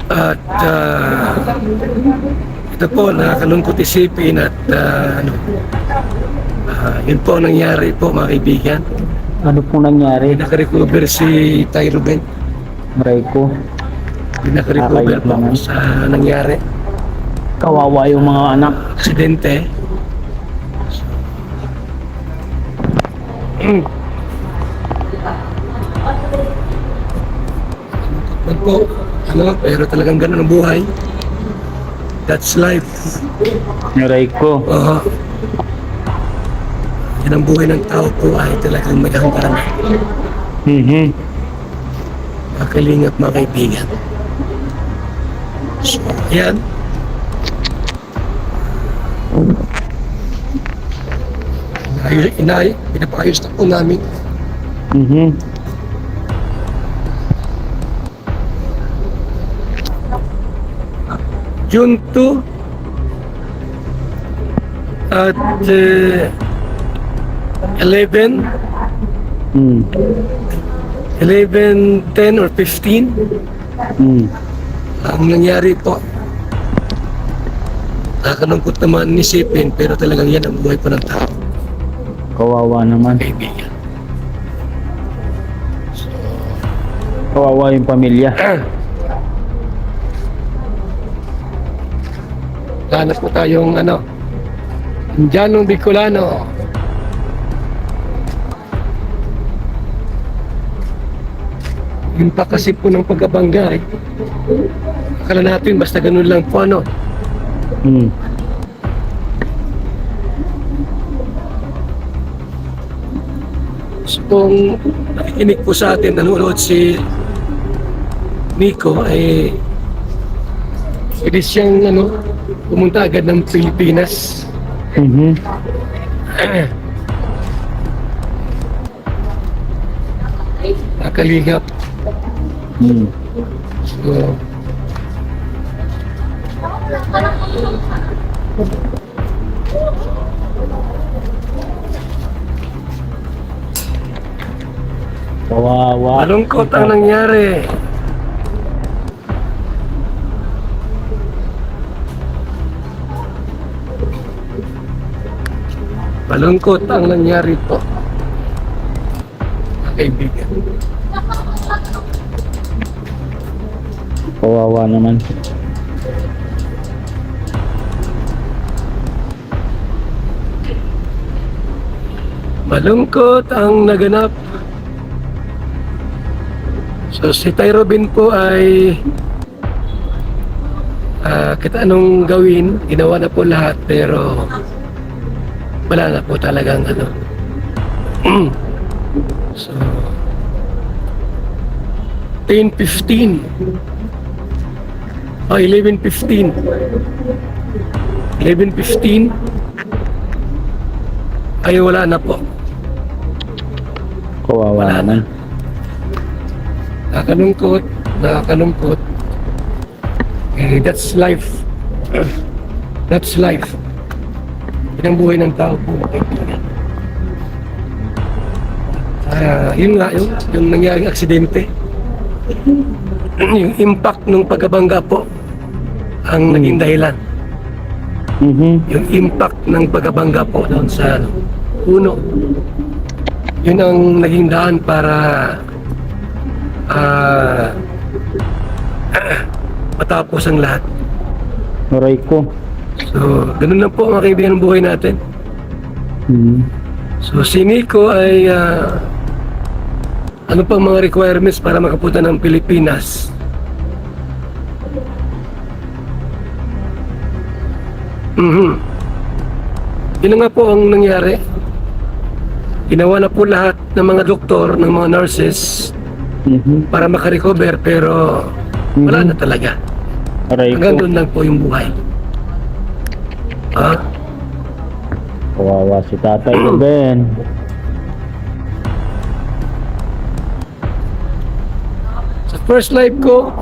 At ito po, nakakalungkot isipin at yun po ang nangyari po mga kaibigan. Ano po nangyari? Nakarecover si Tay Ruben. Aray ko. Nakarecover po naman. sa nangyari. Kawawa yung mga anak. Aksidente. Yan po, pero talagang ganun ang buhay. That's life. Aray ko. Yan ang buhay ng tao po ay talagang may hangganan. Mga kalingap, mga kaibigan. So, yan. Pinapayos na po namin. June 2 at 11, 10 or 15 ang nangyari po. Nakakalungkot naman isipin, pero talagang yan ang buhay po ng tao. Kawawa naman. Kaibigan. Kawawa yung pamilya. Hanap po tayong Indianong Bicolano. Yung pa kasi po ng pagkabangga akala natin basta ganun lang po So kung nakikinig po sa atin, nanonood si Nico, ay pwede siyang pumunta agad ng Pilipinas. Nakalingap. So, Kawawa. malungkot ang nangyari. Malungkot ang nangyari po, mga kaibigan. Kawawa naman. Malungkot ang naganap. So si Tay Ruben po ay kahit anong gawin, ginawa na po lahat, pero wala na po talagang So 10:15 11:15 11:15 ay wala na po. Kawawa Wala naman. Nakakalungkot. That's life. That's life. Yan ang buhay ng tao po. Yun nga, yung nangyaring aksidente. Yung impact ng pagkabangga po ang naging dahilan. Yung impact ng pagkabangga po doon sa puno. Yun ang naging daan para matapos ang lahat. Aray ko. So, ganun lang po mga kaibigan ng buhay natin. So, si Nico ay ano pang mga requirements para makapunta ng Pilipinas? Yun nga po ang nangyari. Ginawa na po lahat ng mga doktor, ng mga nurses para makarecover, pero wala na talaga. Aray Hanggang ko. doon lang po yung buhay. Kawawa si Tatay Ruben. Sa first live ko,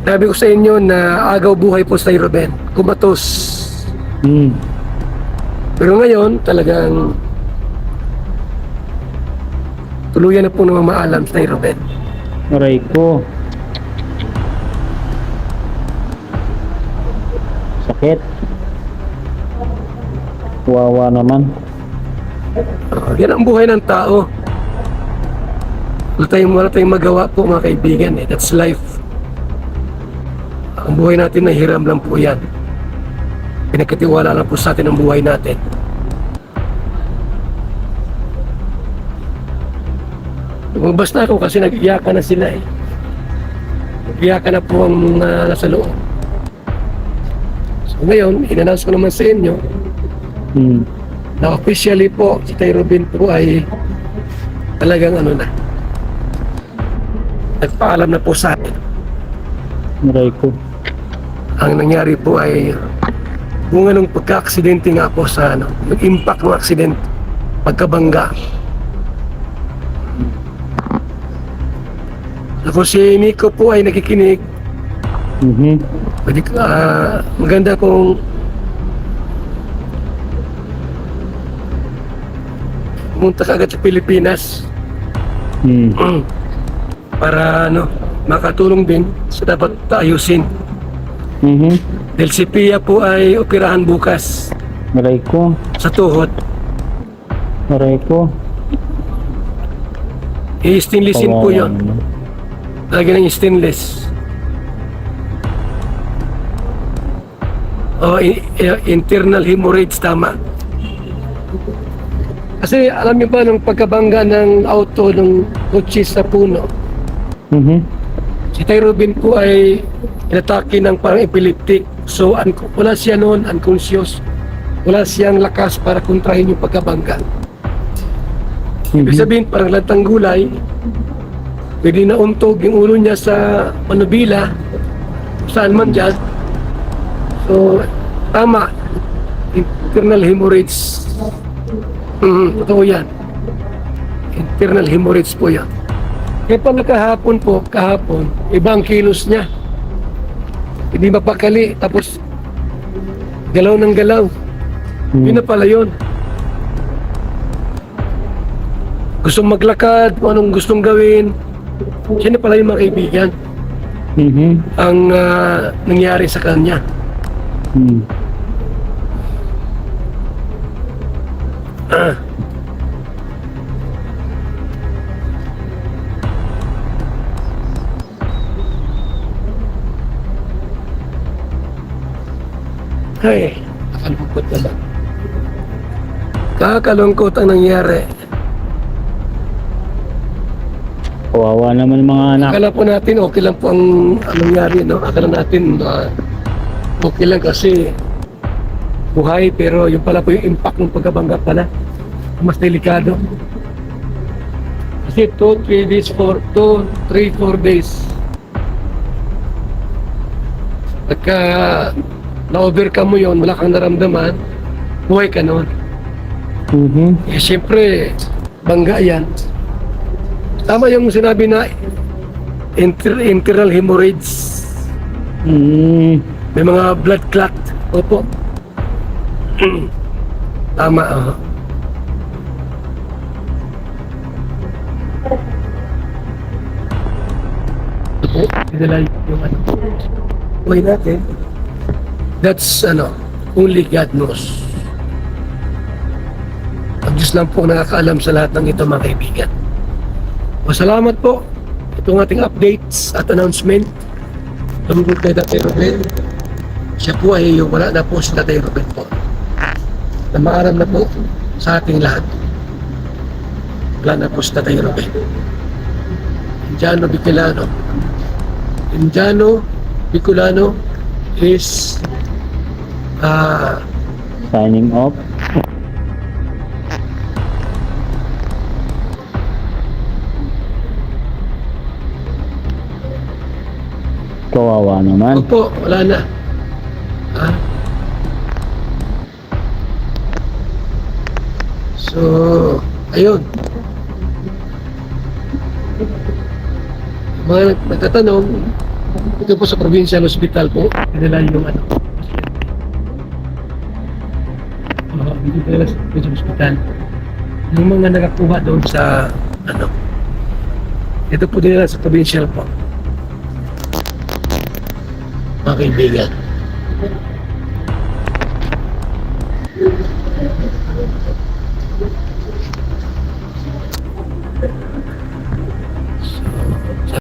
sabi ko sa inyo na agaw buhay po sa Ruben. Kumatos. Pero ngayon, talagang tuluyan na po namang maalam sa Ruben. Aray ko. sakit. Wawa naman. Yan ang buhay ng tao. Wala tayong magawa po mga kaibigan. That's life. Ang buhay natin na hiram lang po yan. Pinagkatiwala lang po sa atin ang buhay natin. Lumabas na ako kasi nag-iyakan na sila eh. Nag-iyakan na po ang mga nasa loob. So ngayon, in-announce ko naman sa inyo na officially po si Tay Ruben po ay talagang ano na. Nagpaalam na po sa atin. Aray ko. Ang nangyari po ay bunga ng pagka-aksidente nga po sa ano, yung impact ng aksidente, pagkabangga. Ako si Nico po ay nakikinig. Maganda kung pumunta ka agad sa Pilipinas para ano, makatulong din sa dapat ayusin. Dahil si Pia po ay operahan bukas Aray ko. sa tuhod. Aray ko. I-stainlessin po Kawawa yun. naman. Lagi ng stainless. Internal hemorrhage, tama. Kasi alam niyo ba nung pagkabangga ng auto ng kotse sa puno, si Tay Ruben po ay inatake ng parang epileptic. So wala siya noon, unconscious. Wala siyang lakas para kontrahin yung pagkabangga. Ibig sabihin parang lantang gulay, pwede na untog yung ulo niya sa manubila, saan man dyan. So, tama. Internal hemorrhage. Totoo yan. Internal hemorrhage po yan. Kaya pala kahapon, ibang kilos niya. Hindi mapakali, tapos galaw ng galaw. Yun na pala yun. Gustong maglakad, kung anong gustong gawin. Siya na pala yung mga kaibigan ang nangyari sa kanya. Ay, nakalungkot naman. Kakalungkot ang nangyari. Kawawa naman mga anak. Akala po natin okay lang po ang nangyari, no? Akala natin okay lang kasi buhay, pero yung pala po yung impact ng pagkabangga pala mas delikado. Kasi 2-3 days pagka na-overcome mo yun, wala kang naramdaman, buhay ka noon. Eh siyempre bangga yan. Tama yung sinabi na internal hemorrhage. May mga blood clot. Opo. Tama. Opo. Pinala yung ano. Buhay natin. That's only God knows. Ang Diyos lang po nakakaalam sa lahat ng ito mga kaibigan. Salamat po. Itong ating updates at announcement tungkol kay Tatay Ruben. Siya po ay wala na po si Tatay Ruben po. Na maaram na po sa ating lahat. Wala na po si Tatay Ruben. Indiano Bicolano. Indiano Bicolano is Signing off. Kawawa naman. opo, wala na. So, ayun. Mga nagtatanong, ito po sa Provincial Hospital po, pinala yung dito pinala sa Provincial Hospital. Yung mga nakakuha doon sa, ito po dinala sa Provincial po. Mga kaibigan.